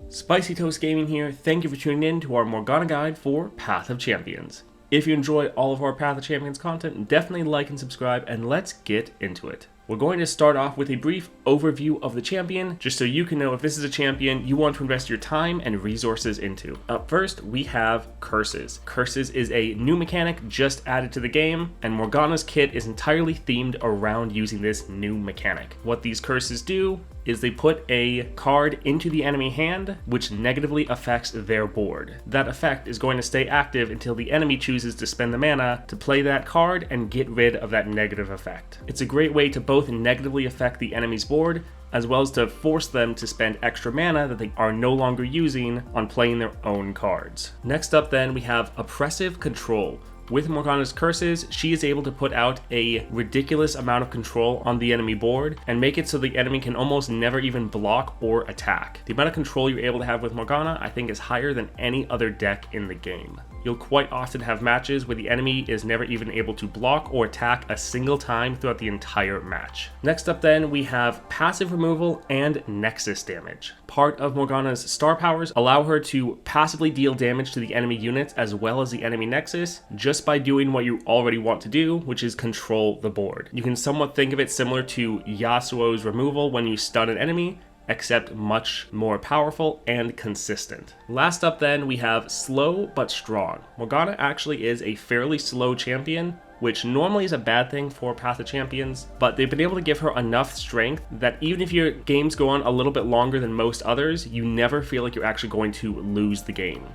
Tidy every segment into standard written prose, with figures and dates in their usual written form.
Spicy Toast Gaming here, thank you for tuning in to our Morgana guide for Path of Champions. If you enjoy all of our Path of Champions content, definitely like and subscribe, and let's get into it. We're going to start off with a brief overview of the champion, just so you can know if this is a champion you want to invest your time and resources into. Up first, we have Curses. Curses is a new mechanic just added to the game, and Morgana's kit is entirely themed around using this new mechanic. What these curses do is they put a card into the enemy hand, which negatively affects their board. That effect is going to stay active until the enemy chooses to spend the mana to play that card and get rid of that negative effect. It's a great way to both negatively affect the enemy's board, as well as to force them to spend extra mana that they are no longer using on playing their own cards. Next up then, we have Oppressive Control. With Morgana's curses, she is able to put out a ridiculous amount of control on the enemy board and make it so the enemy can almost never even block or attack. The amount of control you're able to have with Morgana, I think, is higher than any other deck in the game. You'll quite often have matches where the enemy is never even able to block or attack a single time throughout the entire match. Next up then, we have passive removal and nexus damage. Part of Morgana's star powers allow her to passively deal damage to the enemy units as well as the enemy nexus, just by doing what you already want to do, which is control the board. You can somewhat think of it similar to Yasuo's removal when you stun an enemy, except much more powerful and consistent. Last up then, we have Slow but Strong. Morgana actually is a fairly slow champion, which normally is a bad thing for Path of Champions, but they've been able to give her enough strength that even if your games go on a little bit longer than most others, you never feel like you're actually going to lose the game.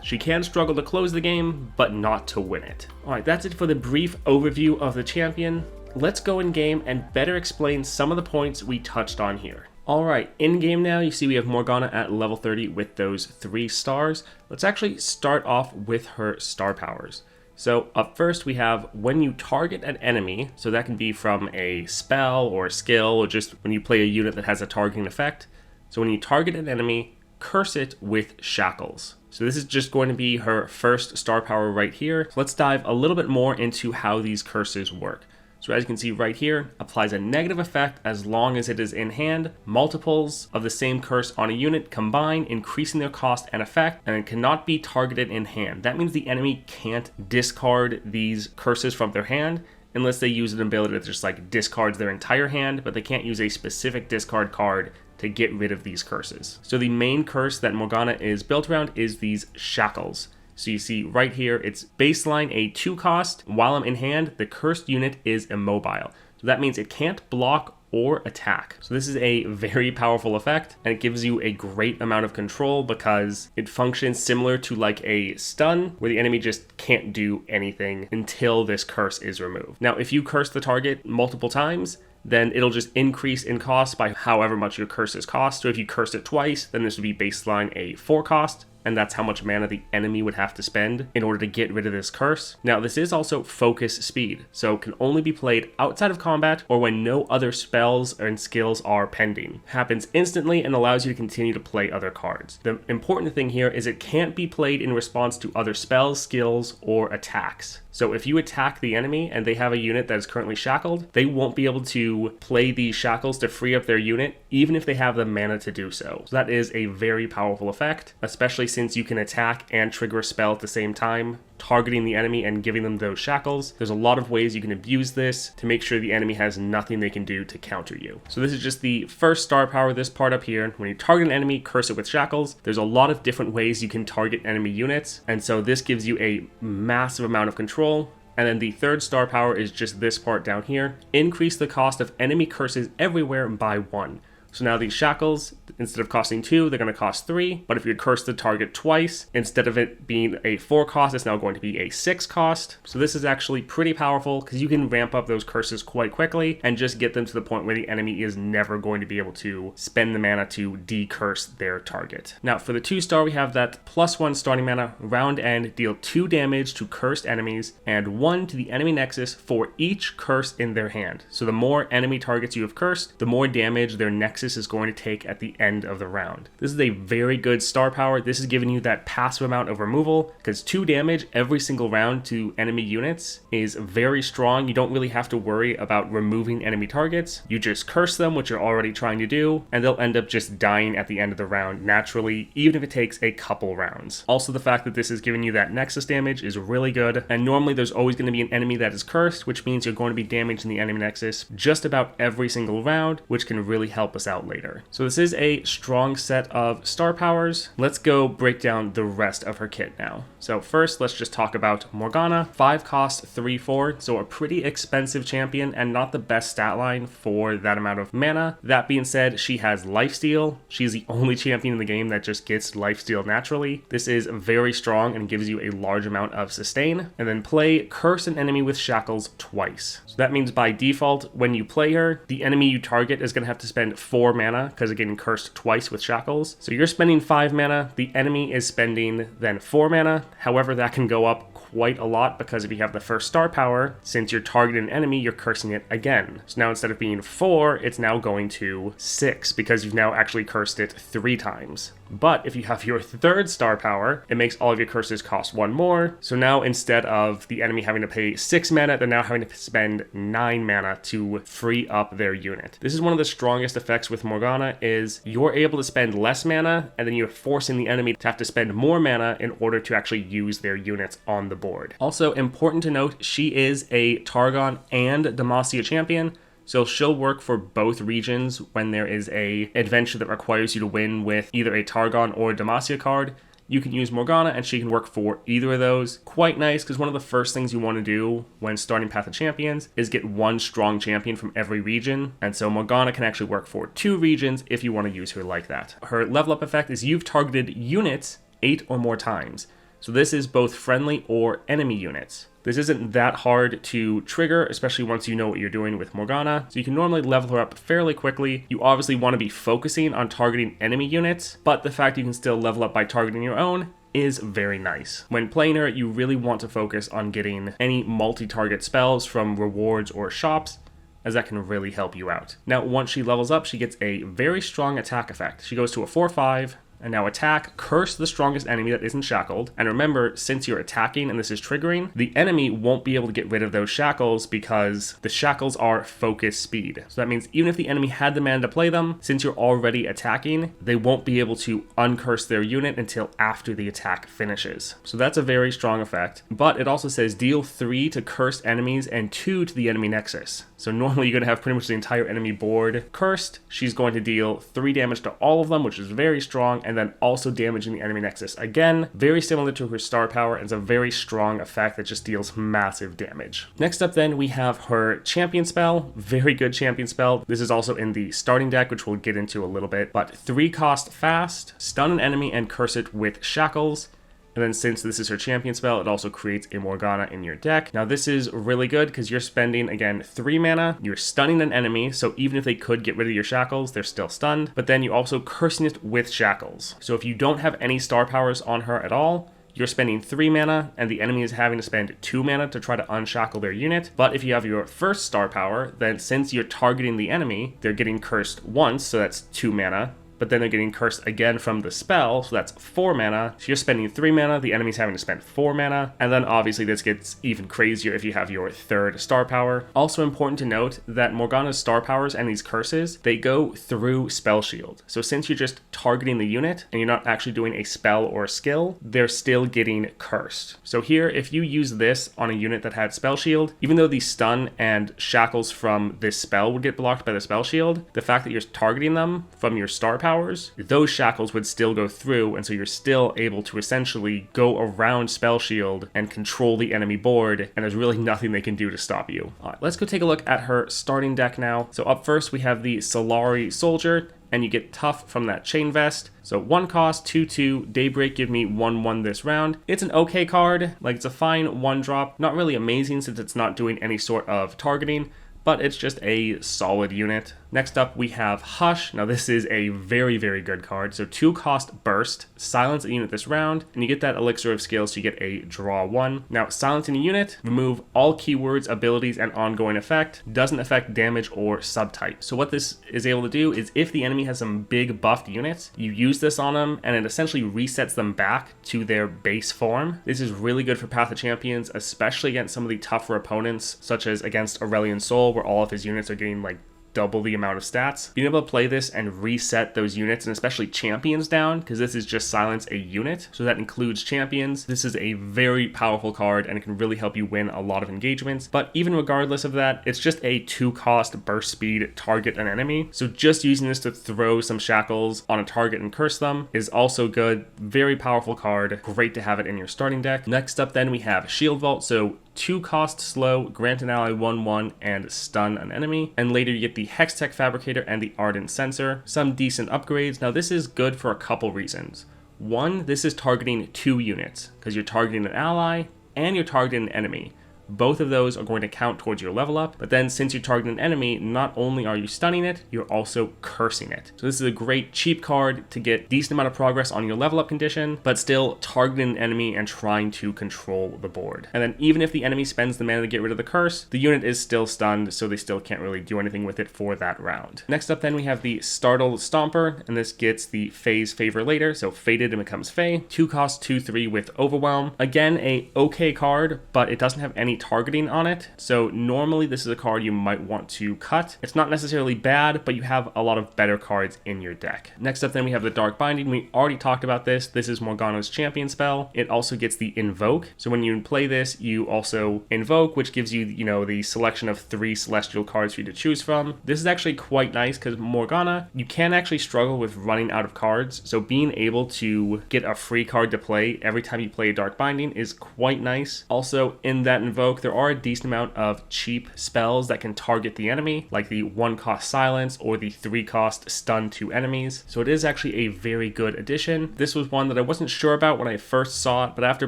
She can struggle to close the game, but not to win it. Alright, that's it for the brief overview of the champion. Let's go in game and better explain some of the points we touched on here. Alright, in game now, you see we have Morgana at level 30 with those 3 stars. Let's actually start off with her star powers. So up first we have when you target an enemy, so that can be from a spell or a skill or just when you play a unit that has a targeting effect. So when you target an enemy, curse it with shackles. So this is just going to be her first star power right here. So let's dive a little bit more into how these curses work. So as you can see right here, applies a negative effect as long as it is in hand. Multiples of the same curse on a unit combine, increasing their cost and effect, and it cannot be targeted in hand. That means the enemy can't discard these curses from their hand unless they use an ability that just like discards their entire hand, but they can't use a specific discard card to get rid of these curses. So the main curse that Morgana is built around is these shackles. So you see right here, it's baseline a 2 cost. While I'm in hand, the cursed unit is immobile. So that means it can't block or attack. So this is a very powerful effect, and it gives you a great amount of control because it functions similar to like a stun where the enemy just can't do anything until this curse is removed. Now, if you curse the target multiple times, then it'll just increase in cost by however much your curses cost. So if you curse it twice, then this would be baseline a 4 cost. And that's how much mana the enemy would have to spend in order to get rid of this curse. Now, this is also focus speed, so it can only be played outside of combat or when no other spells and skills are pending. Happens instantly and allows you to continue to play other cards. The important thing here is it can't be played in response to other spells, skills, or attacks. So if you attack the enemy and they have a unit that is currently shackled, they won't be able to play these shackles to free up their unit, even if they have the mana to do so. So that is a very powerful effect, especially since you can attack and trigger a spell at the same time, targeting the enemy and giving them those shackles. There's a lot of ways you can abuse this to make sure the enemy has nothing they can do to counter you. So this is just the first star power, this part up here. When you target an enemy, curse it with shackles. There's a lot of different ways you can target enemy units, and so this gives you a massive amount of control. And then the third star power is just this part down here. Increase the cost of enemy curses everywhere by 1. So now these shackles, instead of costing 2, they're going to cost 3. But if you curse the target twice, instead of it being a 4 cost, it's now going to be a 6 cost. So this is actually pretty powerful because you can ramp up those curses quite quickly and just get them to the point where the enemy is never going to be able to spend the mana to decurse their target. Now for the 2 star, we have that +1 starting mana, round end, deal 2 damage to cursed enemies and 1 to the enemy nexus for each curse in their hand. So the more enemy targets you have cursed, the more damage their nexus nexus is going to take at the end of the round. This is a very good star power. This is giving you that passive amount of removal, because 2 damage every single round to enemy units is very strong. You don't really have to worry about removing enemy targets. You just curse them, which you're already trying to do, and they'll end up just dying at the end of the round naturally, even if it takes a couple rounds. Also, the fact that this is giving you that nexus damage is really good, and normally there's always going to be an enemy that is cursed, which means you're going to be damaging the enemy nexus just about every single round, which can really help us out later. So this is a strong set of star powers. Let's go break down the rest of her kit now. So first, let's just talk about Morgana. 5 cost, 3/4, so a pretty expensive champion and not the best stat line for that amount of mana. That being said, she has lifesteal. She's the only champion in the game that just gets lifesteal naturally. This is very strong and gives you a large amount of sustain. And then play curse an enemy with shackles twice. So that means by default, when you play her, the enemy you target is going to have to spend 4 mana because of getting cursed twice with shackles. So you're spending 5 mana, the enemy is spending then 4 mana. However, that can go up quite a lot because if you have the first star power, since you're targeting an enemy, you're cursing it again. So now instead of being 4, it's now going to 6 because you've now actually cursed it 3 times. But if you have your 3rd star power, it makes all of your curses cost 1 more. So now instead of the enemy having to pay 6 mana, they're now having to spend 9 mana to free up their unit. This is one of the strongest effects with Morgana, is you're able to spend less mana and then you're forcing the enemy to have to spend more mana in order to actually use their units on the board. Also important to note, she is a Targon and Demacia champion. So she'll work for both regions when there is a adventure that requires you to win with either a Targon or a Demacia card. You can use Morgana and she can work for either of those. Quite nice, because one of the first things you want to do when starting Path of Champions is get 1 strong champion from every region. And so Morgana can actually work for 2 regions if you want to use her like that. Her level up effect is you've targeted units 8 or more times. So this is both friendly or enemy units. This isn't that hard to trigger, especially once you know what you're doing with Morgana. So you can normally level her up fairly quickly. You obviously want to be focusing on targeting enemy units, but the fact you can still level up by targeting your own is very nice. When playing her, you really want to focus on getting any multi-target spells from rewards or shops, as that can really help you out. Now, once she levels up, she gets a very strong attack effect. She goes to a 4/5, and now attack, curse the strongest enemy that isn't shackled. And remember, since you're attacking and this is triggering, the enemy won't be able to get rid of those shackles because the shackles are focus speed. So that means even if the enemy had the mana to play them, since you're already attacking, they won't be able to uncurse their unit until after the attack finishes. So that's a very strong effect. But it also says deal 3 to cursed enemies and 2 to the enemy nexus. So normally you're going to have pretty much the entire enemy board cursed. She's going to deal 3 damage to all of them, which is very strong, and then also damaging the enemy nexus. Again, very similar to her star power, and it's a very strong effect that just deals massive damage. Next up then, we have her champion spell. Very good champion spell. This is also in the starting deck, which we'll get into a little bit, but 3 cost fast, stun an enemy and curse it with shackles. And then since this is her champion spell, it also creates a Morgana in your deck. Now this is really good because you're spending, again, 3 mana, you're stunning an enemy, so even if they could get rid of your shackles, they're still stunned, but then you're also cursing it with shackles. So if you don't have any star powers on her at all, you're spending 3 mana, and the enemy is having to spend 2 mana to try to unshackle their unit. But if you have your first star power, then since you're targeting the enemy, they're getting cursed once, so that's 2 mana. But then they're getting cursed again from the spell, so that's 4 mana. So you're spending 3 mana, the enemy's having to spend 4 mana, and then obviously this gets even crazier if you have your 3rd star power. Also important to note that Morgana's star powers and these curses, they go through spell shield. So since you're just targeting the unit, and you're not actually doing a spell or a skill, they're still getting cursed. So here, if you use this on a unit that had spell shield, even though the stun and shackles from this spell would get blocked by the spell shield, the fact that you're targeting them from your star power, those shackles would still go through, and so you're still able to essentially go around spell shield and control the enemy board, and there's really nothing they can do to stop you. All right, let's go take a look at her starting deck now. So up first we have the Solari Soldier, and you get tough from that chain vest. So 1 cost, 2/2, Daybreak, give me 1/1 this round. It's an okay card, like it's a fine 1-drop, not really amazing since it's not doing any sort of targeting, but it's just a solid unit. Next up, we have Hush. Now this is a very, very good card. So 2 cost burst, silence a unit this round, and you get that elixir of skill, so you get a draw 1. Now silencing a unit, remove all keywords, abilities, and ongoing effect. Doesn't affect damage or subtype. So what this is able to do is if the enemy has some big buffed units, you use this on them and it essentially resets them back to their base form. This is really good for Path of Champions, especially against some of the tougher opponents, such as against Aurelion Sol, where all of his units are getting like double the amount of stats. Being able to play this and reset those units, and especially champions, down, because this is just silence a unit, so that includes champions. This is a very powerful card and it can really help you win a lot of engagements. But even regardless of that, it's just a 2 cost burst speed, target an enemy. So just using this to throw some shackles on a target and curse them is also good. Very powerful card. Great to have it in your starting deck. Next up then we have Shield Vault. So 2 cost slow, grant an ally 1/1, and stun an enemy. And later you get the Hextech Fabricator and the Ardent Sensor. Some decent upgrades. Now this is good for a couple reasons. One, this is targeting 2 units, because you're targeting an ally and you're targeting an enemy. Both of those are going to count towards your level up, but then since you're targeting an enemy, not only are you stunning it, you're also cursing it. So this is a great cheap card to get decent amount of progress on your level up condition, but still targeting an enemy and trying to control the board. And then even if the enemy spends the mana to get rid of the curse, the unit is still stunned, so they still can't really do anything with it for that round. Next up then we have the Startled Stomper, and this gets the Phase Favor later, so faded and becomes Fey. 2 cost 2/3 with Overwhelm. Again, a okay card, but it doesn't have any targeting on it, so normally this is a card you might want to cut. It's not necessarily bad, but you have a lot of better cards in your deck. Next up then we have the Dark Binding. We already talked about this. This is Morgana's champion spell. It also gets the Invoke, so when you play this you also invoke, which gives you, the selection of 3 celestial cards for you to choose from. This is actually quite nice because Morgana, you can actually struggle with running out of cards, so being able to get a free card to play every time you play a Dark Binding is quite nice. Also in that Invoke, there are a decent amount of cheap spells that can target the enemy, like the 1 cost silence or the 3 cost stun to enemies. So it is actually a very good addition. This was one that I wasn't sure about when I first saw it, but after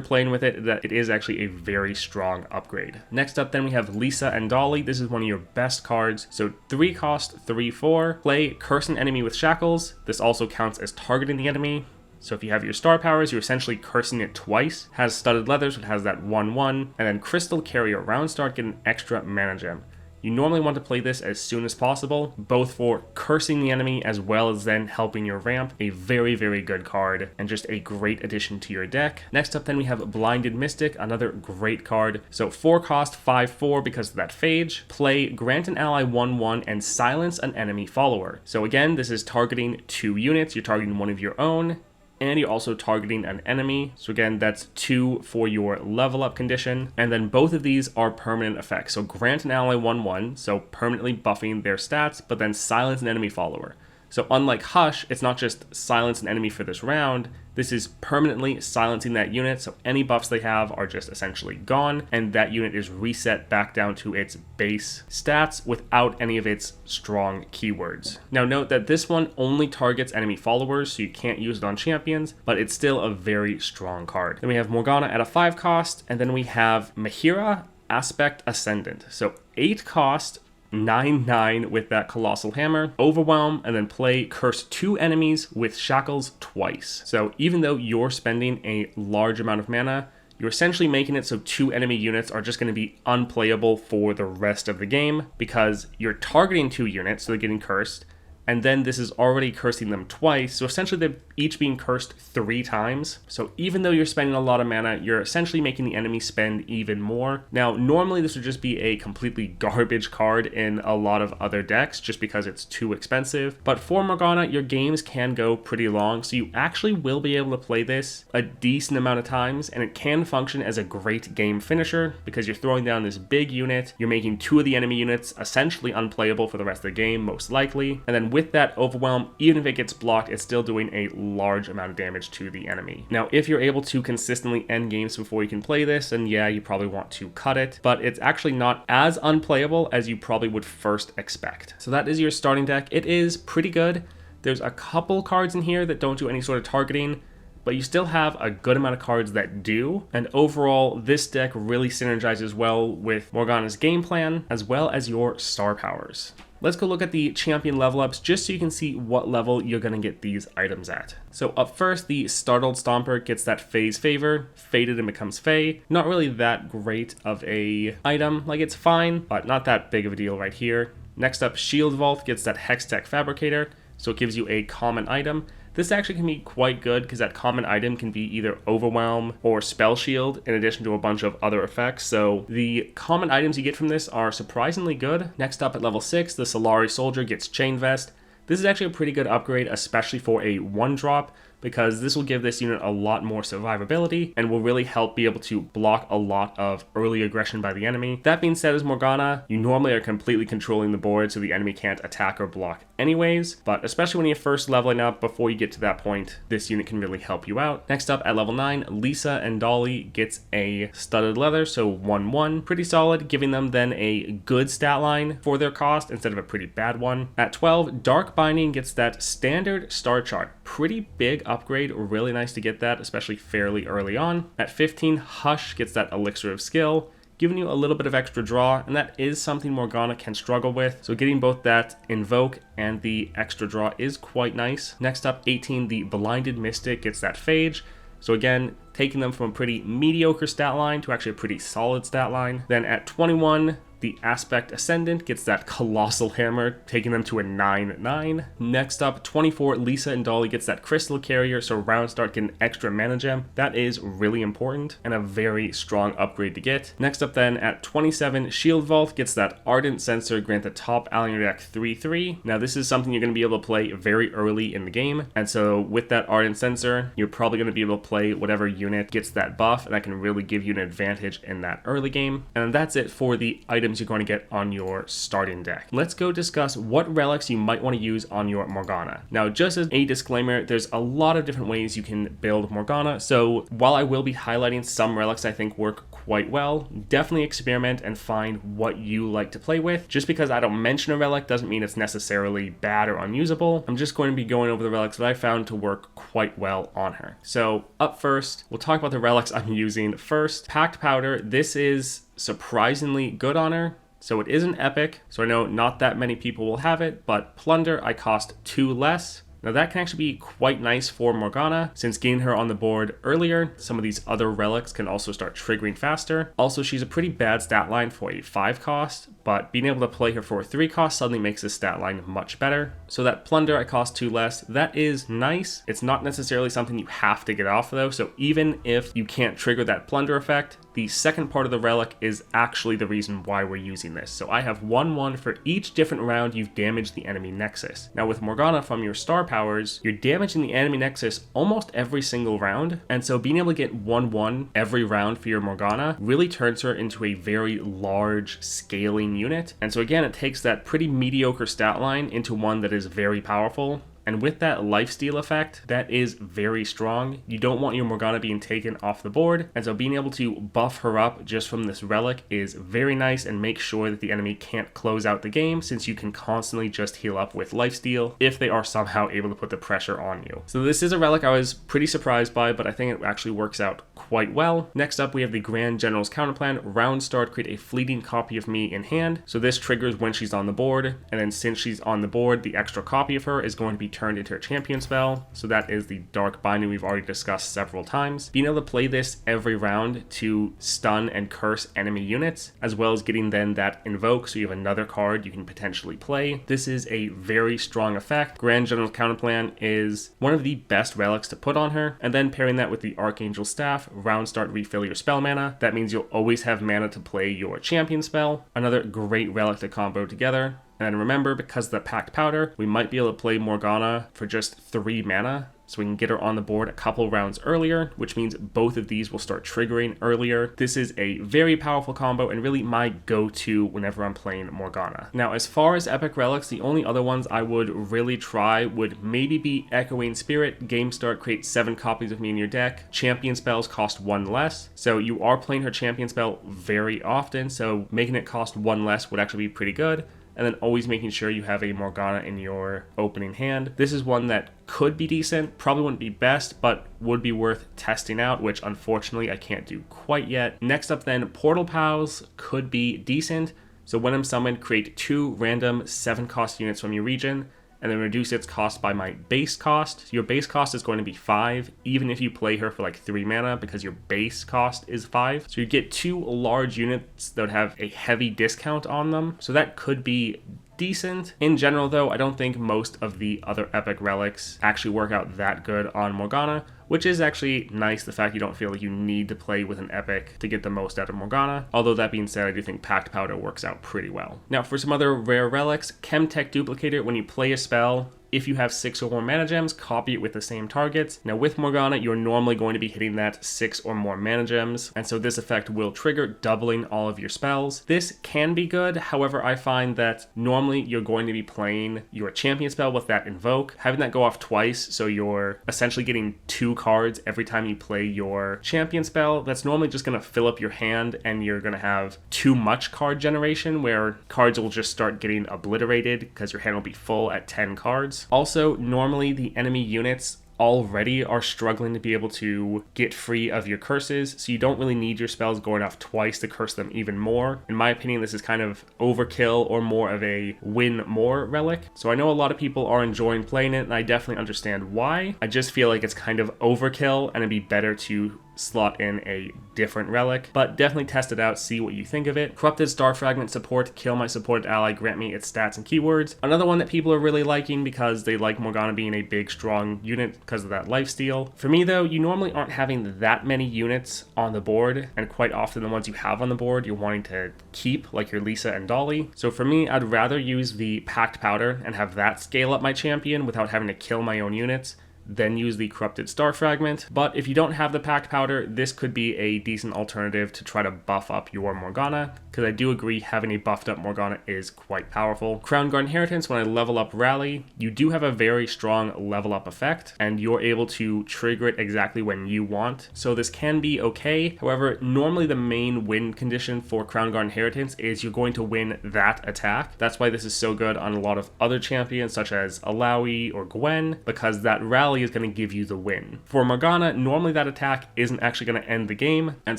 playing with it, that it is actually a very strong upgrade. Next up then we have Lisa and Dolly. This is one of your best cards. So 3 cost 3/4, play curse an enemy with shackles. This also counts as targeting the enemy. So if you have your star powers, you're essentially cursing it twice. Has Studded Leather, so it has that 1/1, and then Crystal Carrier. Round start, get an extra mana gem. You normally want to play this as soon as possible, both for cursing the enemy as well as then helping your ramp. A very, very good card and just a great addition to your deck. Next up then we have Blinded Mystic, another great card. So 4 cost 5/4 because of that phage. Play grant an ally 1/1 and silence an enemy follower. So again, this is targeting 2 units. You're targeting one of your own, and you're also targeting an enemy. So again, that's 2 for your level up condition. And then both of these are permanent effects. So grant an ally 1/1, so permanently buffing their stats, but then silence an enemy follower. So unlike Hush, it's not just silence an enemy for this round, this is permanently silencing that unit, so any buffs they have are just essentially gone, and that unit is reset back down to its base stats without any of its strong keywords. Now note that this one only targets enemy followers, so you can't use it on champions, but it's still a very strong card. Then we have Morgana at a 5 cost, and then we have Mahira, Aspect Ascendant. So 8 cost, 9/9 with that Colossal Hammer, Overwhelm, and then play curse 2 enemies with shackles twice. So even though you're spending a large amount of mana, you're essentially making it so 2 enemy units are just going to be unplayable for the rest of the game because you're targeting 2 units, so they're getting cursed, and then this is already cursing them twice, so essentially they're each being cursed 3 times. So even though you're spending a lot of mana, you're essentially making the enemy spend even more. Now, normally this would just be a completely garbage card in a lot of other decks, just because it's too expensive. But for Morgana, your games can go pretty long, so you actually will be able to play this a decent amount of times, and it can function as a great game finisher, because you're throwing down this big unit, you're making 2 of the enemy units essentially unplayable for the rest of the game, most likely, and then with that Overwhelm, even if it gets blocked, it's still doing a large amount of damage to the enemy. Now, if you're able to consistently end games before you can play this, then yeah, you probably want to cut it, but it's actually not as unplayable as you probably would first expect. So that is your starting deck. It is pretty good. There's a couple cards in here that don't do any sort of targeting, but you still have a good amount of cards that do, and overall, this deck really synergizes well with Morgana's game plan, as well as your star powers. Let's go look at the champion level ups just so you can see what level you're going to get these items at. So up first, the Startled Stomper gets that Phase Favor, faded and becomes Fey. Not really that great of a item, like it's fine, but not that big of a deal right here. Next up, Shield Vault gets that Hextech Fabricator, so it gives you a common item. This actually can be quite good because that common item can be either Overwhelm or Spell Shield in addition to a bunch of other effects. So the common items you get from this are surprisingly good. Next up at level 6, the Solari Soldier gets Chain Vest. This is actually a pretty good upgrade, especially for a 1-drop, because this will give this unit a lot more survivability and will really help be able to block a lot of early aggression by the enemy. That being said, as Morgana, you normally are completely controlling the board so the enemy can't attack or block anyways, but especially when you're first leveling up, before you get to that point, this unit can really help you out. Next up at level 9, Lisa and Dolly gets a Studded Leather, so 1-1. Pretty solid, giving them then a good stat line for their cost instead of a pretty bad one. At 12, Dark Binding gets that standard star chart. Pretty big upgrade, really nice to get that, especially fairly early on. At 15, Hush gets that Elixir of Skill, giving you a little bit of extra draw, and that is something Morgana can struggle with. So getting both that Invoke and the extra draw is quite nice. Next up, 18, the Blinded Mystic gets that Phage. So again, taking them from a pretty mediocre stat line to actually a pretty solid stat line. Then at 21, the Aspect Ascendant gets that Colossal Hammer, taking them to a 9-9. Next up, 24, Lisa and Dolly gets that Crystal Carrier, so round start get an extra mana gem. That is really important and a very strong upgrade to get. Next up then, at 27, Shield Vault gets that Ardent Sensor, grant the top ally in your deck 3-3. Now this is something you're going to be able to play very early in the game, and so with that Ardent Sensor, you're probably going to be able to play whatever unit gets that buff, and that can really give you an advantage in that early game. And that's it for the items you're going to get on your starting deck. Let's go discuss what relics you might want to use on your Morgana. Now, just as a disclaimer, there's a lot of different ways you can build Morgana, so while I will be highlighting some relics I think work quite well, definitely experiment and find what you like to play with. Just because I don't mention a relic doesn't mean it's necessarily bad or unusable. I'm just going to be going over the relics that I found to work quite well on her. So up first, we'll talk about the relics I'm using first. Packed Powder, this is surprisingly good on her. So it is an epic, so I know not that many people will have it, but Plunder, I cost 2 less. Now that can actually be quite nice for Morgana, since getting her on the board earlier, some of these other relics can also start triggering faster. Also, she's a pretty bad stat line for a 5 cost, but being able to play her for a 3 cost suddenly makes this stat line much better. So that Plunder, I cost 2 less. That is nice. It's not necessarily something you have to get off though, so even if you can't trigger that Plunder effect, the second part of the relic is actually the reason why we're using this. So I have 1-1 for each different round you've damaged the enemy nexus. Now with Morgana from your star powers, you're damaging the enemy nexus almost every single round, and so being able to get 1-1 every round for your Morgana really turns her into a very large scaling unit. And so again, it takes that pretty mediocre stat line into one that is very powerful. And with that lifesteal effect, that is very strong. You don't want your Morgana being taken off the board, and so being able to buff her up just from this relic is very nice and make sure that the enemy can't close out the game, since you can constantly just heal up with lifesteal if they are somehow able to put the pressure on you. So this is a relic I was pretty surprised by, but I think it actually works out quite well. Next up, we have the Grand General's Counterplan. Round start, create a fleeting copy of me in hand. So this triggers when she's on the board, and then since she's on the board, the extra copy of her is going to be turned into her champion spell. So that is the Dark Binding we've already discussed several times. Being able to play this every round to stun and curse enemy units, as well as getting then that Invoke, so you have another card you can potentially play. This is a very strong effect. Grand General's Counterplan is one of the best relics to put on her, and then pairing that with the Archangel Staff, round start, refill your spell mana. That means you'll always have mana to play your champion spell. Another great relic to combo together. And remember, because of the Packed Powder, we might be able to play Morgana for just 3 mana, so we can get her on the board a couple rounds earlier, which means both of these will start triggering earlier. This is a very powerful combo and really my go-to whenever I'm playing Morgana. Now, as far as epic relics, the only other ones I would really try would maybe be Echoing Spirit. Game start, create 7 copies of me in your deck. Champion spells cost 1 less, so you are playing her champion spell very often, so making it cost 1 less would actually be pretty good. And then always making sure you have a Morgana in your opening hand. This is one that could be decent, probably wouldn't be best, but would be worth testing out, which unfortunately I can't do quite yet. Next up then, Portal Pals could be decent. So when I'm summoned, create 2 random 7-cost units from your region, and then reduce its cost by my base cost. So your base cost is going to be 5, even if you play her for like 3 mana, because your base cost is 5. So you get 2 large units that would have a heavy discount on them. So that could be decent. In general, though, I don't think most of the other epic relics actually work out that good on Morgana, which is actually nice, the fact you don't feel like you need to play with an epic to get the most out of Morgana. Although that being said, I do think Packed Powder works out pretty well. Now for some other rare relics, Chemtech Duplicator. When you play a spell, if you have 6 or more mana gems, copy it with the same targets. Now with Morgana, you're normally going to be hitting that 6 or more mana gems, and so this effect will trigger, doubling all of your spells. This can be good, however I find that normally you're going to be playing your champion spell with that invoke, having that go off twice, so you're essentially getting 2 cards every time you play your champion spell. That's normally just going to fill up your hand, and you're going to have too much card generation, where cards will just start getting obliterated because your hand will be full at 10 cards. Also, normally the enemy units already are struggling to be able to get free of your curses, so you don't really need your spells going off twice to curse them even more. In my opinion, this is kind of overkill, or more of a win more relic. So I know a lot of people are enjoying playing it, and I definitely understand why. I just feel like it's kind of overkill, and it'd be better to slot in a different relic, but definitely test it out, see what you think of it. Corrupted Star Fragment support, kill my supported ally, grant me its stats and keywords. Another one that people are really liking because they like Morgana being a big, strong unit because of that lifesteal. For me though, you normally aren't having that many units on the board, and quite often the ones you have on the board you're wanting to keep, like your Lisa and Dolly. So for me, I'd rather use the Packed Powder and have that scale up my champion without having to kill my own units, then use the Corrupted Star Fragment. But if you don't have the Packed Powder, this could be a decent alternative to try to buff up your Morgana, because I do agree having a buffed up Morgana is quite powerful. Crown Guard Inheritance, when I level up Rally, you do have a very strong level up effect, and you're able to trigger it exactly when you want. So this can be okay. However, normally the main win condition for Crown Guard Inheritance is you're going to win that attack. That's why this is so good on a lot of other champions such as Alawi or Gwen, because that Rally is going to give you the win. For Morgana, normally that attack isn't actually going to end the game, and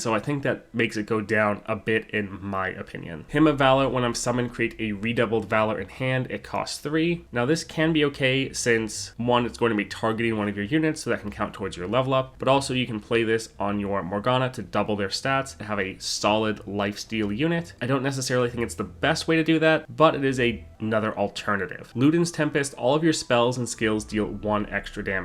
so I think that makes it go down a bit in my opinion. Hymn of Valor, when I'm summoned, create a redoubled Valor in hand. It costs 3. Now this can be okay since 1, it's going to be targeting one of your units, so that can count towards your level up, but also you can play this on your Morgana to double their stats and have a solid lifesteal unit. I don't necessarily think it's the best way to do that, but it is another alternative. Luden's Tempest, all of your spells and skills deal 1 extra damage.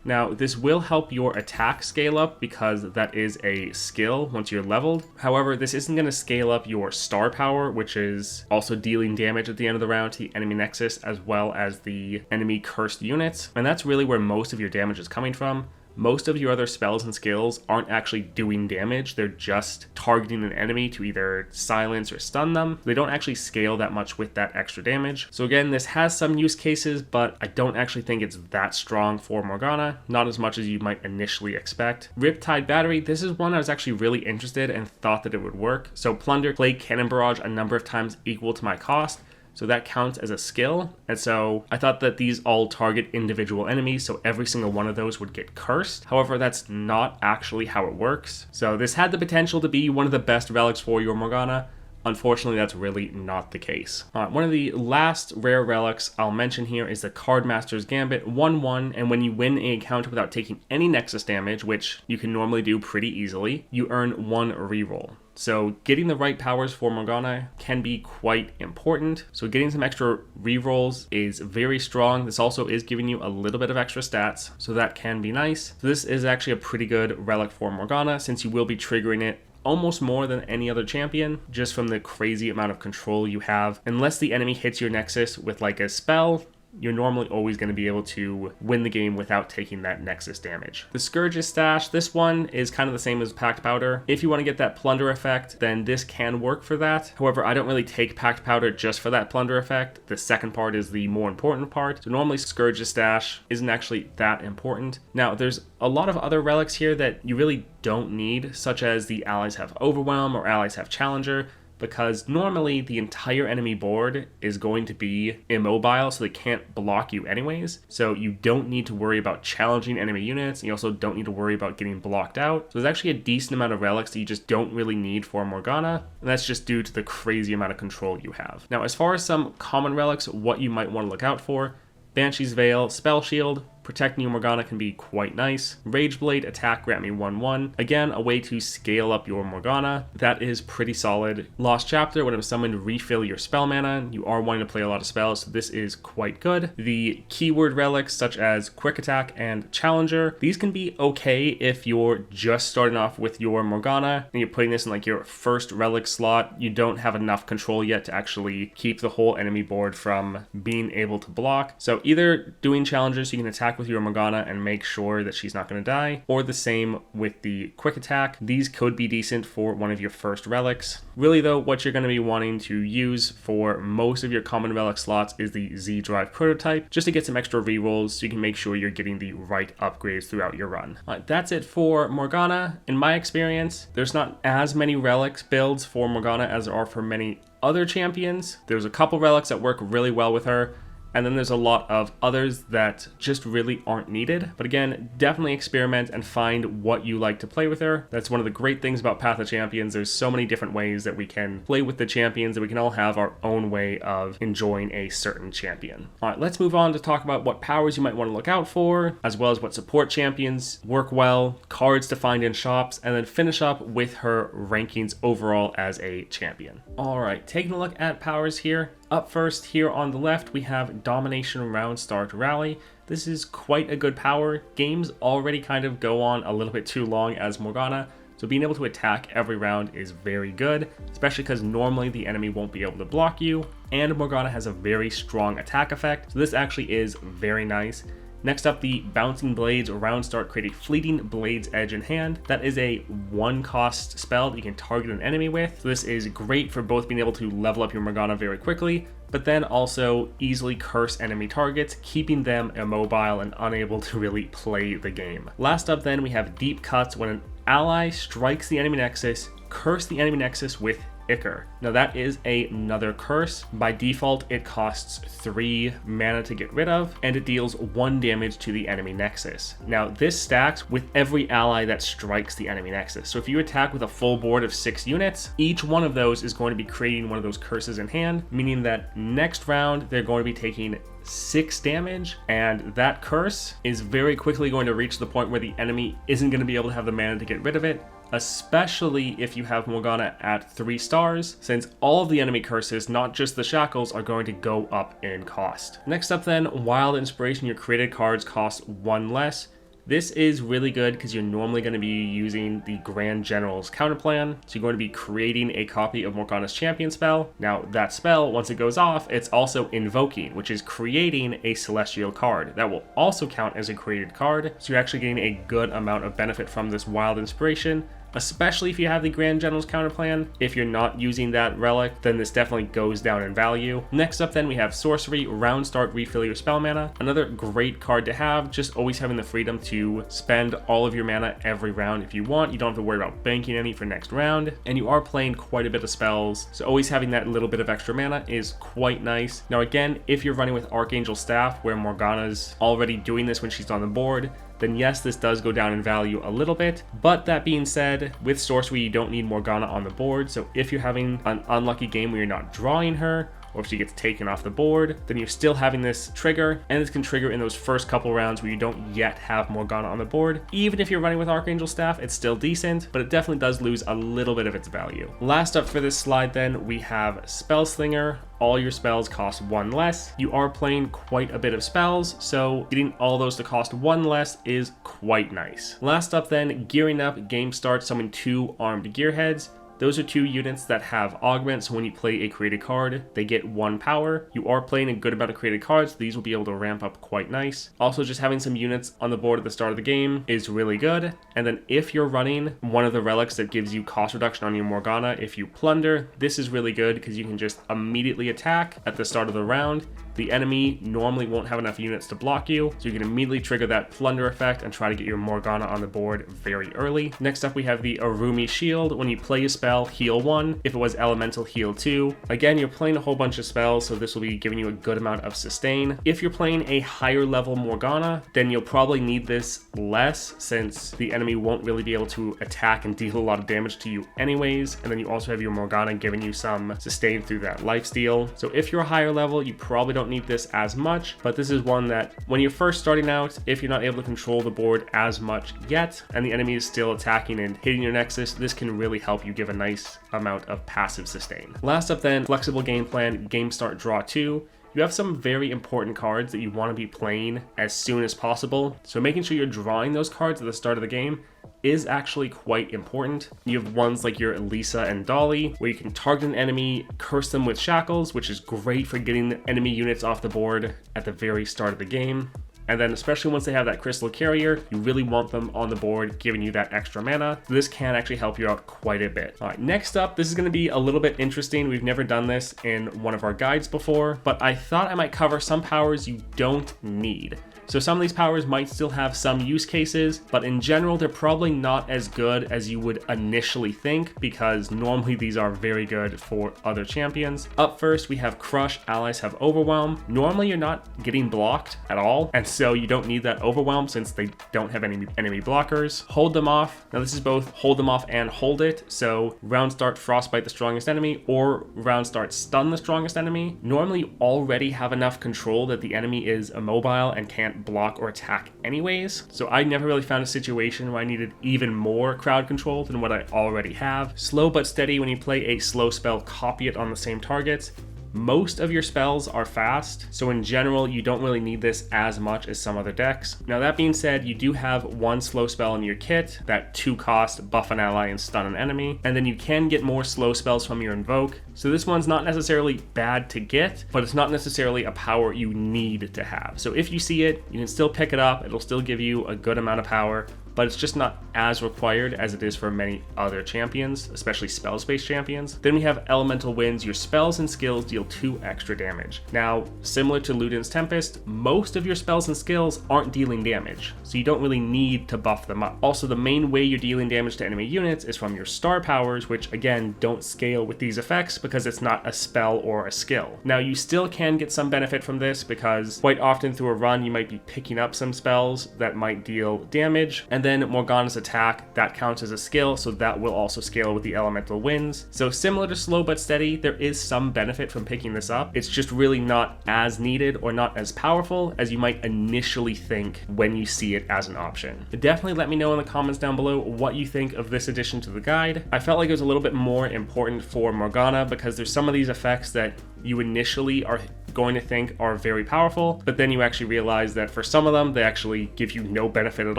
Now, this will help your attack scale up because that is a skill once you're leveled. However, this isn't going to scale up your star power, which is also dealing damage at the end of the round to the enemy nexus as well as the enemy cursed units. And that's really where most of your damage is coming from. Most of your other spells and skills aren't actually doing damage, they're just targeting an enemy to either silence or stun them. They don't actually scale that much with that extra damage. So again, this has some use cases, but I don't actually think it's that strong for Morgana, not as much as you might initially expect. Riptide Battery, this is one I was actually really interested and thought that it would work. So Plunder, play Cannon Barrage a number of times equal to my cost. So that counts as a skill, and so I thought that these all target individual enemies, so every single one of those would get cursed. However, that's not actually how it works. So this had the potential to be one of the best relics for your Morgana. Unfortunately, that's really not the case. One of the last rare relics I'll mention here is the Cardmaster's Gambit, 1/1, and when you win an encounter without taking any Nexus damage, which you can normally do pretty easily, you earn 1 reroll. So getting the right powers for Morgana can be quite important. So getting some extra rerolls is very strong. This also is giving you a little bit of extra stats, so that can be nice. So this is actually a pretty good relic for Morgana, since you will be triggering it almost more than any other champion, just from the crazy amount of control you have. Unless the enemy hits your Nexus with like a spell, you're normally always going to be able to win the game without taking that Nexus damage. The Scourge's Stash, this one is kind of the same as Packed Powder. If you want to get that Plunder effect, then this can work for that. However, I don't really take Packed Powder just for that Plunder effect. The second part is the more important part. So normally Scourge's Stash isn't actually that important. Now, there's a lot of other relics here that you really don't need, such as the allies have Overwhelm or allies have Challenger. because normally the entire enemy board is going to be immobile, so they can't block you anyways. So you don't need to worry about challenging enemy units, and you also don't need to worry about getting blocked out. So there's actually a decent amount of relics that you just don't really need for Morgana, and that's just due to the crazy amount of control you have. Now, as far as some common relics, what you might want to look out for: Banshee's Veil, Spell Shield. Protecting your Morgana can be quite nice. Rage Blade, attack, grant me 1/1. Again, a way to scale up your Morgana. That is pretty solid. Lost Chapter, when I'm summoned, refill your spell mana. You are wanting to play a lot of spells, so this is quite good. The keyword relics such as Quick Attack and Challenger, these can be okay if you're just starting off with your Morgana and you're putting this in like your first relic slot. You don't have enough control yet to actually keep the whole enemy board from being able to block. So either doing Challengers so you can attack with your Morgana and make sure that she's not going to die, or the same with the Quick Attack. These could be decent for one of your first relics. Really though, what you're going to be wanting to use for most of your common relic slots is the Z Drive Prototype, just to get some extra rerolls so you can make sure you're getting the right upgrades throughout your run. That's it for Morgana. In my experience, there's not as many relics builds for Morgana as there are for many other champions. There's a couple relics that work really well with her, and then there's a lot of others that just really aren't needed. But again, definitely experiment and find what you like to play with her. That's one of the great things about Path of Champions. There's so many different ways that we can play with the champions, that we can all have our own way of enjoying a certain champion. All right, let's move on to talk about what powers you might want to look out for, as well as what support champions work well, cards to find in shops, and then finish up with her rankings overall as a champion. All right, taking a look at powers here. Up first, here on the left, we have Domination Round Start Rally. This is quite a good power. Games already kind of go on a little bit too long as Morgana, so being able to attack every round is very good, especially because normally the enemy won't be able to block you, and Morgana has a very strong attack effect, so this actually is very nice. Next up, the Bouncing Blades Round Start, create a Fleeting Blades Edge in hand. That is a 1-cost spell that you can target an enemy with. So this is great for both being able to level up your Morgana very quickly, but then also easily curse enemy targets, keeping them immobile and unable to really play the game. Last up then, we have Deep Cuts. When an ally strikes the enemy nexus, curse the enemy nexus with Ichor. Now that is another curse. By default, it costs 3 mana to get rid of, and it deals 1 damage to the enemy nexus. Now this stacks with every ally that strikes the enemy nexus. So if you attack with a full board of 6 units, each one of those is going to be creating one of those curses in hand, meaning that next round they're going to be taking 6 damage, and that curse is very quickly going to reach the point where the enemy isn't going to be able to have the mana to get rid of it, especially if you have Morgana at 3 stars, since all of the enemy curses, not just the shackles, are going to go up in cost. Next up then, Wild Inspiration. Your created cards cost 1 less. This is really good because you're normally going to be using the Grand General's counterplan, so you're going to be creating a copy of Morgana's champion spell. Now that spell, once it goes off, it's also invoking, which is creating a celestial card. That will also count as a created card, so you're actually getting a good amount of benefit from this Wild Inspiration, especially if you have the Grand General's counterplan. If you're not using that relic, then this definitely goes down in value. Next up then, we have Sorcery, Round Start, refill your spell mana. Another great card to have, just always having the freedom to spend all of your mana every round if you want. You don't have to worry about banking any for next round, and you are playing quite a bit of spells, so always having that little bit of extra mana is quite nice. Now again, if you're running with Archangel Staff, where Morgana's already doing this when she's on the board, then yes, this does go down in value a little bit. But that being said, with Sorcery, you don't need Morgana on the board, so if you're having an unlucky game where you're not drawing her, or if she gets taken off the board, then you're still having this trigger, and this can trigger in those first couple rounds where you don't yet have Morgana on the board. Even if you're running with Archangel Staff, it's still decent, but it definitely does lose a little bit of its value. Last up for this slide then, we have Spellslinger. All your spells cost 1 less. You are playing quite a bit of spells, so getting all those to cost 1 less is quite nice. Last up then, Gearing Up. Game starts, summon 2 armed gearheads. Those are 2 units that have augments, so when you play a created card, they get 1 power. You are playing a good amount of created cards, so these will be able to ramp up quite nice. Also, just having some units on the board at the start of the game is really good. And then if you're running one of the relics that gives you cost reduction on your Morgana, if you plunder, this is really good because you can just immediately attack at the start of the round. The enemy normally won't have enough units to block you, so you can immediately trigger that plunder effect and try to get your Morgana on the board very early. Next up, we have the Arumi Shield. When you play a spell spell, heal 1. If it was elemental, heal 2. Again, you're playing a whole bunch of spells, so this will be giving you a good amount of sustain. If you're playing a higher level Morgana, then you'll probably need this less, since the enemy won't really be able to attack and deal a lot of damage to you anyways. And then you also have your Morgana giving you some sustain through that lifesteal. So if you're a higher level, you probably don't need this as much, but this is one that when you're first starting out, if you're not able to control the board as much yet, and the enemy is still attacking and hitting your nexus, this can really help you give a nice amount of passive sustain. Last up then, flexible game plan, game start, draw 2. You have some very important cards that you want to be playing as soon as possible, so making sure you're drawing those cards at the start of the game is actually quite important. You have ones like your Elisa and Dolly, where you can target an enemy, curse them with shackles, which is great for getting enemy units off the board at the very start of the game. And then especially once they have that crystal carrier, you really want them on the board, giving you that extra mana. This can actually help you out quite a bit. All right, next up, this is going to be a little bit interesting. We've never done this in one of our guides before, but I thought I might cover some powers you don't need. So some of these powers might still have some use cases, but in general, they're probably not as good as you would initially think, because normally these are very good for other champions. Up first, we have Crush. Allies have Overwhelm. Normally, you're not getting blocked at all, and so you don't need that Overwhelm since they don't have any enemy blockers. Hold them off. Now this is both hold them off and hold it. So round start Frostbite the strongest enemy, or round start Stun the strongest enemy. Normally, you already have enough control that the enemy is immobile and can't block or attack anyways. So I never really found a situation where I needed even more crowd control than what I already have. Slow but steady. When you play a slow spell, copy it on the same targets. Most of your spells are fast, so in general, you don't really need this as much as some other decks. Now that being said, you do have one slow spell in your kit, that 2-cost buff an ally and stun an enemy, and then you can get more slow spells from your invoke. So this one's not necessarily bad to get, but it's not necessarily a power you need to have. So if you see it, you can still pick it up, it'll still give you a good amount of power, but it's just not as required as it is for many other champions, especially spell-based champions. Then we have Elemental Winds. Your spells and skills deal 2 extra damage. Now, similar to Luden's Tempest, most of your spells and skills aren't dealing damage, so you don't really need to buff them up. Also, the main way you're dealing damage to enemy units is from your star powers, which again, don't scale with these effects because it's not a spell or a skill. Now, you still can get some benefit from this because quite often through a run, you might be picking up some spells that might deal damage, and then Morgana's attack, that counts as a skill, so that will also scale with the Elemental Winds. So similar to Slow but Steady, there is some benefit from picking this up. It's just really not as needed or not as powerful as you might initially think when you see it as an option. Definitely let me know in the comments down below what you think of this addition to the guide. I felt like it was a little bit more important for Morgana because there's some of these effects that you initially are going to think are very powerful, but then you actually realize that for some of them, they actually give you no benefit at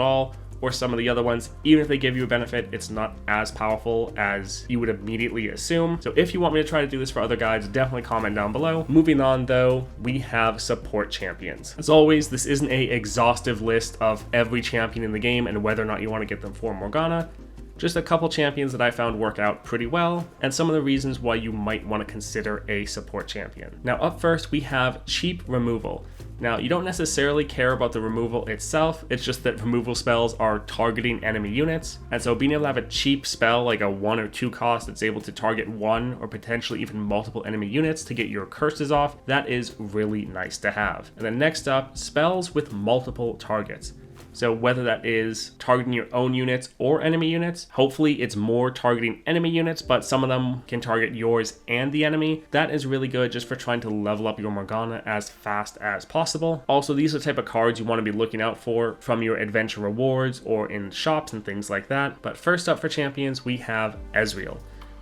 all, or some of the other ones, even if they give you a benefit, it's not as powerful as you would immediately assume. So if you want me to try to do this for other guides, definitely comment down below. Moving on though, we have support champions. As always, this isn't an exhaustive list of every champion in the game and whether or not you want to get them for Morgana. Just a couple champions that I found work out pretty well, and some of the reasons why you might want to consider a support champion. Now up first, we have cheap removal. Now, you don't necessarily care about the removal itself, it's just that removal spells are targeting enemy units, and so being able to have a cheap spell like a 1 or 2 cost that's able to target one or potentially even multiple enemy units to get your curses off, that is really nice to have. And then next up, spells with multiple targets. So whether that is targeting your own units or enemy units, hopefully it's more targeting enemy units, but some of them can target yours and the enemy. That is really good just for trying to level up your Morgana as fast as possible. Also, these are the type of cards you want to be looking out for from your adventure rewards or in shops and things like that. But first up for champions, we have Ezreal.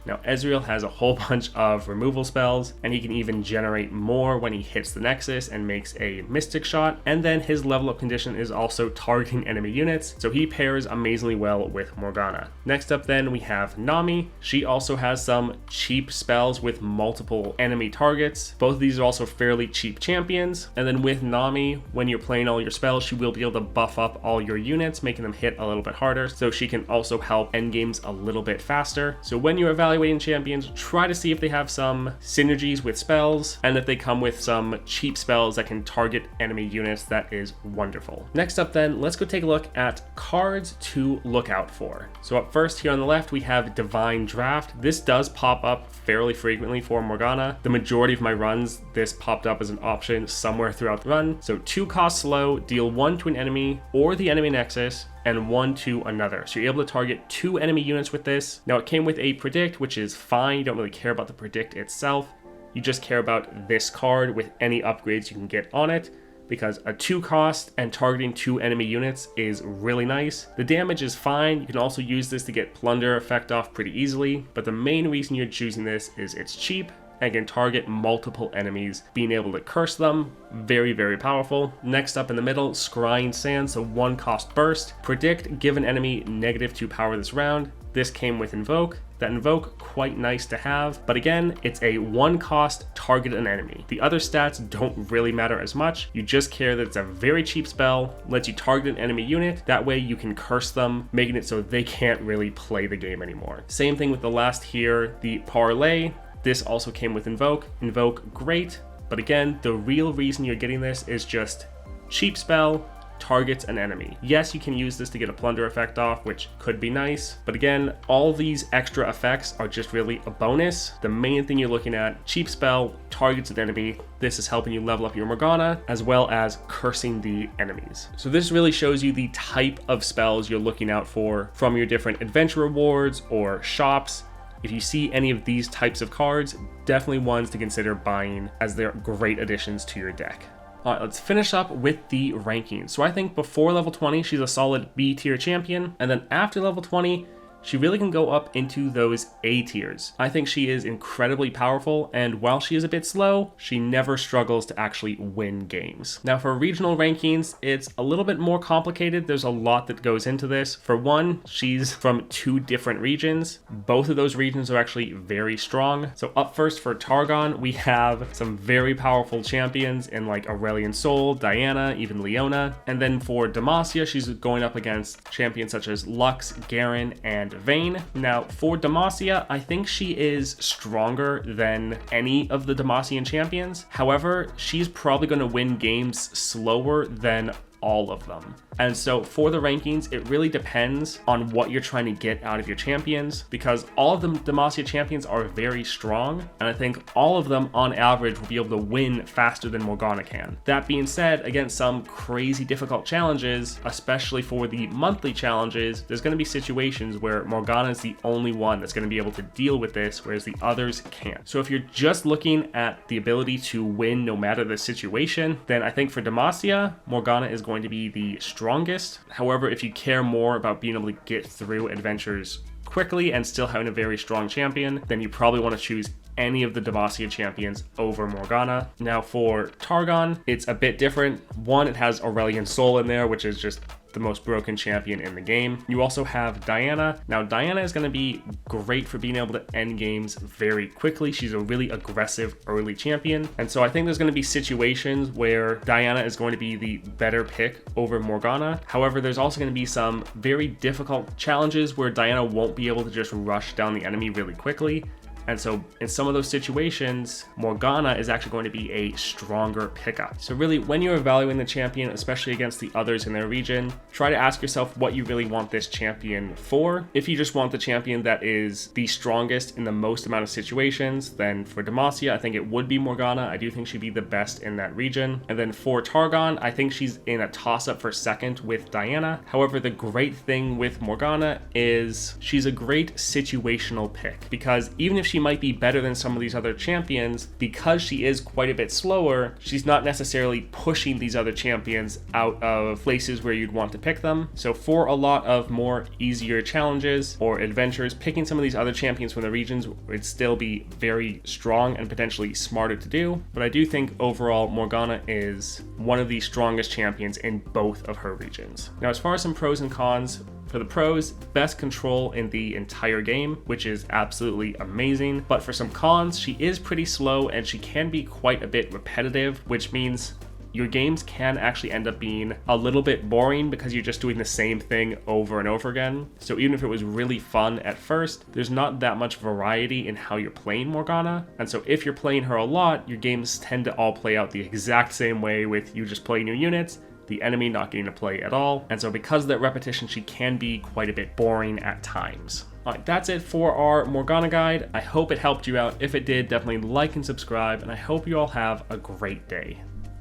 Now, Ezreal has a whole bunch of removal spells, and he can even generate more when he hits the Nexus and makes a Mystic Shot, and then his level up condition is also targeting enemy units, so he pairs amazingly well with Morgana. Next up then, we have Nami. She also has some cheap spells with multiple enemy targets. Both of these are also fairly cheap champions, and then with Nami, when you're playing all your spells, she will be able to buff up all your units, making them hit a little bit harder, so she can also help end games a little bit faster. So when you're evaluating evaluating champions, try to see if they have some synergies with spells, and if they come with some cheap spells that can target enemy units. That is wonderful. Next up then, let's go take a look at cards to look out for. So up first here on the left, we have Divine Draft. This does pop up fairly frequently for Morgana. The majority of my runs, this popped up as an option somewhere throughout the run. So 2 cost slow, deal 1 to an enemy or the enemy nexus, and 1 to another. So you're able to target 2 enemy units with this. Now it came with a predict, which is fine. You don't really care about the predict itself. You just care about this card with any upgrades you can get on it, because a 2 cost and targeting 2 enemy units is really nice. The damage is fine. You can also use this to get plunder effect off pretty easily, but the main reason you're choosing this is it's cheap and can target multiple enemies, being able to curse them. Very, very powerful. Next up in the middle, Scrying Sand, so 1 cost burst. Predict, give an enemy -2 power this round. This came with Invoke. That Invoke, quite nice to have, but again, it's a 1 cost, target an enemy. The other stats don't really matter as much. You just care that it's a very cheap spell, lets you target an enemy unit. That way you can curse them, making it so they can't really play the game anymore. Same thing with the last here, the Parlay. This also came with Invoke. Invoke, great, but again, the real reason you're getting this is just cheap spell, targets an enemy. Yes, you can use this to get a plunder effect off, which could be nice, but again, all these extra effects are just really a bonus. The main thing you're looking at, cheap spell, targets an enemy. This is helping you level up your Morgana, as well as cursing the enemies. So this really shows you the type of spells you're looking out for from your different adventure rewards or shops. If you see any of these types of cards, definitely ones to consider buying, as they're great additions to your deck. All right, let's finish up with the rankings. So I think before level 20, she's a solid B tier champion. And then after level 20, she really can go up into those A tiers. I think she is incredibly powerful, and while she is a bit slow, she never struggles to actually win games. Now for regional rankings, it's a little bit more complicated. There's a lot that goes into this. For one, she's from 2 different regions. Both of those regions are actually very strong. So up first for Targon, we have some very powerful champions in like Aurelian Soul, Diana, even Leona. And then for Demacia, she's going up against champions such as Lux, Garen, and Vayne. Now for Demacia, I think she is stronger than any of the Demacian champions. However, she's probably going to win games slower than all of them. And so for the rankings, it really depends on what you're trying to get out of your champions, because all of the Demacia champions are very strong, and I think all of them on average will be able to win faster than Morgana can. That being said, against some crazy difficult challenges, especially for the monthly challenges, there's going to be situations where Morgana is the only one that's going to be able to deal with this, whereas the others can't. So if you're just looking at the ability to win no matter the situation, then I think for Demacia, Morgana is going to be the strongest. However, if you care more about being able to get through adventures quickly and still having a very strong champion, then you probably want to choose any of the Demacia champions over Morgana. Now for Targon, it's a bit different. One, it has Aurelian Soul in there, which is just the most broken champion in the game. You also have Diana. Now Diana is going to be great for being able to end games very quickly. She's a really aggressive early champion, and so I think there's going to be situations where Diana is going to be the better pick over Morgana. However, there's also going to be some very difficult challenges where Diana won't be able to just rush down the enemy really quickly. And so in some of those situations, Morgana is actually going to be a stronger pickup. So really, when you're evaluating the champion, especially against the others in their region, try to ask yourself what you really want this champion for. If you just want the champion that is the strongest in the most amount of situations, then for Demacia, I think it would be Morgana. I do think she'd be the best in that region. And then for Targon, I think she's in a toss-up for second with Diana. However, the great thing with Morgana is she's a great situational pick, because even if she might be better than some of these other champions, because she is quite a bit slower, she's not necessarily pushing these other champions out of places where you'd want to pick them. So for a lot of more easier challenges or adventures, picking some of these other champions from the regions would still be very strong and potentially smarter to do. But I do think overall Morgana is one of the strongest champions in both of her regions. Now, as far as some pros and cons, for the pros, best control in the entire game, which is absolutely amazing. But for some cons, she is pretty slow and she can be quite a bit repetitive, which means your games can actually end up being a little bit boring because you're just doing the same thing over and over again. So even if it was really fun at first, there's not that much variety in how you're playing Morgana. And so if you're playing her a lot, your games tend to all play out the exact same way, with you just playing your units, the enemy not getting to play at all. And so because of that repetition, she can be quite a bit boring at times. Alright, that's it for our Morgana guide. I hope it helped you out. If it did, definitely like and subscribe, and I hope you all have a great day.